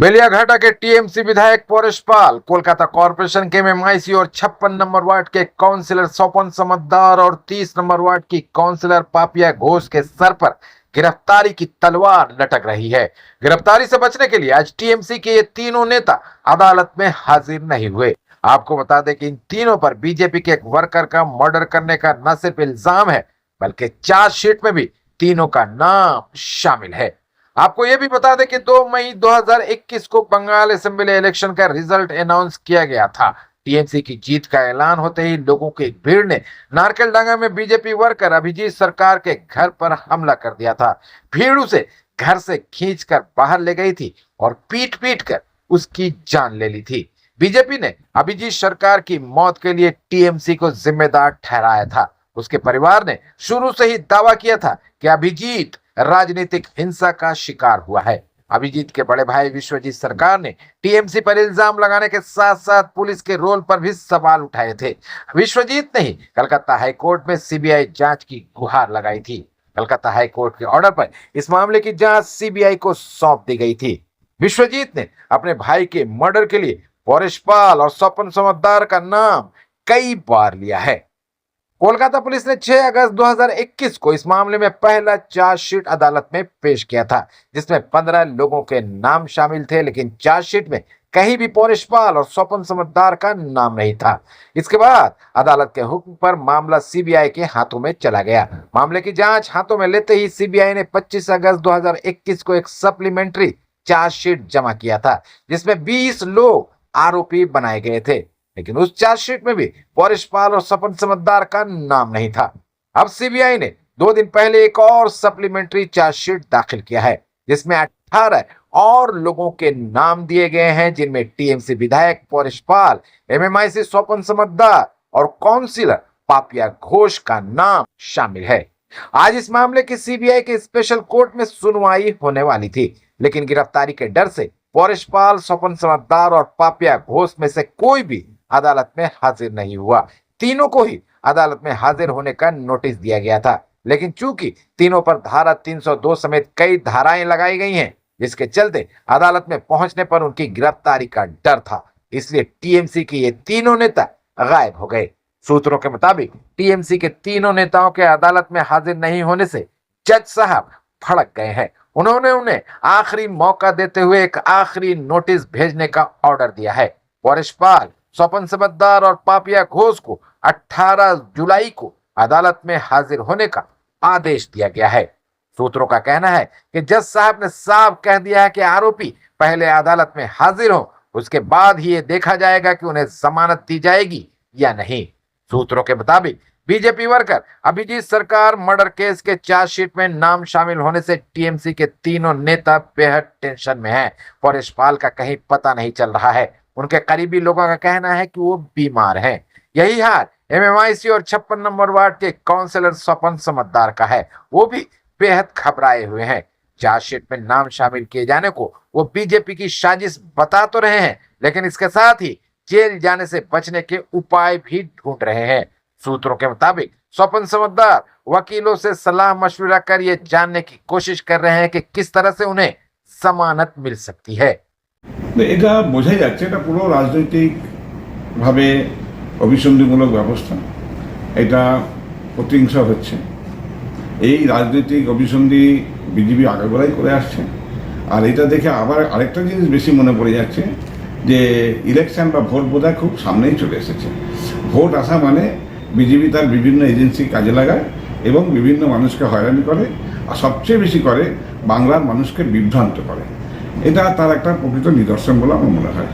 बेलियाघाटा के टीएमसी विधायक परेश पाल, कोलकाता कॉरपोरेशन के एमआईसी और 56 नंबर वार्ड के काउंसिलर स्वपन समद्दार और 30 नंबर वार्ड की काउंसिलर पापिया घोष के सर पर गिरफ्तारी की तलवार लटक रही है। गिरफ्तारी से बचने के लिए आज टीएमसी के ये तीनों नेता अदालत में हाजिर नहीं हुए। आपको बता दें कि इन तीनों पर बीजेपी के एक वर्कर का मर्डर करने का न सिर्फ इल्जाम है, बल्कि चार्जशीट में भी तीनों का नाम शामिल है। आपको यह भी बता दें कि 2 मई 2021 को बंगाल असेंबली इलेक्शन का रिजल्ट अनाउंस किया गया था। टीएमसी की जीत का ऐलान होते ही लोगों की एक भीड़ ने नारकेलडांगा में बीजेपी वर्कर अभिजीत सरकार के घर पर हमला कर दिया था। भीड़ उसे घर से खींचकर बाहर ले गई थी और पीट पीट कर उसकी जान ले ली थी। बीजेपी ने अभिजीत सरकार की मौत के लिए टीएमसी को जिम्मेदार ठहराया था। उसके परिवार ने शुरू से ही दावा किया था कि अभिजीत राजनीतिक हिंसा का शिकार हुआ है। अभिजीत के बड़े भाई विश्वजीत सरकार ने टीएमसी पर इल्जाम लगाने के साथ साथ पुलिस के रोल पर भी सवाल उठाए थे। विश्वजीत ने ही कलकत्ता हाईकोर्ट में सीबीआई जांच की गुहार लगाई थी। कलकत्ता हाईकोर्ट के ऑर्डर पर इस मामले की जांच सीबीआई को सौंप दी गई थी। विश्वजीत ने अपने भाई के मर्डर के लिए परेश पाल और स्वपन समद्दार का नाम कई बार लिया है। कोलकाता पुलिस ने 6 अगस्त 2021 को इस मामले में पहला चार्जशीट अदालत में पेश किया था, जिसमें 15 लोगों के नाम शामिल थे, लेकिन चार्जशीट में कहीं भी परेश पाल और स्वपन समद्दार का नाम नहीं था। इसके बाद अदालत के हुक्म पर मामला सीबीआई के हाथों में चला गया। मामले की जांच हाथों में लेते ही सीबीआई ने 25 अगस्त 2021 को एक सप्लीमेंट्री चार्जशीट जमा किया था, जिसमें 20 लोग आरोपी बनाए गए थे, लेकिन उस चार्जशीट में भी परेश पाल और स्वपन समद्दार का नाम नहीं था। अब सीबीआई ने 2 दिन पहले एक और सप्लीमेंट्री चार्जशीट दाखिल किया है, जिसमें 18 और लोगों के नाम दिए गए हैं, जिनमें टीएमसी विधायक परेश पाल, एमआईसी स्वपन समद्दार और काउंसिलर पापिया घोष का नाम शामिल है। आज इस मामले की सीबीआई के स्पेशल कोर्ट में सुनवाई होने वाली थी, लेकिन गिरफ्तारी के डर से परेश पाल, स्वपन समद्दार और पापिया घोष में से कोई भी अदालत में हाजिर नहीं हुआ। तीनों को ही अदालत में हाजिर होने का नोटिस दिया गया था, लेकिन चूंकि तीनों पर धारा 302 समेत कई धाराएं लगाई गई हैं, जिसके चलते अदालत में पहुंचने पर उनकी गिरफ्तारी का डर था, इसलिए टीएमसी के ये तीनों नेता गायब हो गए। सूत्रों के मुताबिक टीएमसी के तीनों नेताओं के अदालत में हाजिर नहीं होने से जज साहब भड़क गए हैं। उन्होंने उन्हें आखिरी मौका देते हुए एक आखिरी नोटिस भेजने का ऑर्डर दिया है। परेश पाल, स्वपन समद्दार और पापिया घोष को 18 जुलाई को अदालत में हाजिर होने का आदेश दिया गया है। सूत्रों का कहना है कि जज साहब ने साफ कह दिया है कि आरोपी पहले अदालत में हाजिर हो, उसके बाद ही ये देखा जाएगा कि उन्हें जमानत दी जाएगी या नहीं। सूत्रों के मुताबिक बीजेपी वर्कर अभिजीत सरकार मर्डर केस के चार्जशीट में नाम शामिल होने से टीएमसी के तीनों नेता बेहद टेंशन में हैं। परेश पाल का कहीं पता नहीं चल रहा है। उनके करीबी लोगों का कहना है कि वो बीमार हैं। यही हाल एमआईसी और 56 नंबर वार्ड के काउंसिलर स्वपन समद्दार का है। वो भी बेहद घबराए हुए हैं। चार्जशीट में नाम शामिल किए जाने को वो बीजेपी की साजिश बता तो रहे हैं, लेकिन इसके साथ ही जेल जाने से बचने के उपाय भी ढूंढ रहे हैं। सूत्रों के मुताबिक स्वपन समद्दार वकीलों से सलाह मशविरा कर ये जानने की कोशिश कर रहे हैं कि किस तरह से उन्हें जमानत मिल सकती है। এটা বোঝাই যাচ্ছে এটা পুরো রাজনৈতিকভাবে অভিসন্ধিমূলক ব্যবস্থা, এটা প্রতিহিংসা হচ্ছে। এই রাজনৈতিক অভিসন্ধি বিজেপি আগাগোড়াই করে আসছে। আর এটা দেখে আবার আরেকটা জিনিস বেশি মনে পড়ে যাচ্ছে যে ইলেকশন বা ভোট বোধহয় খুব সামনেই চলে এসেছে। ভোট আসা মানে বিজেপি তার বিভিন্ন এজেন্সি কাজে লাগায় এবং বিভিন্ন মানুষকে হয়রানি করে, আর সবচেয়ে বেশি করে বাংলার মানুষকে বিভ্রান্ত করে। এটা তার একটা প্রকৃত নিদর্শন বলে আমার মনে হয়।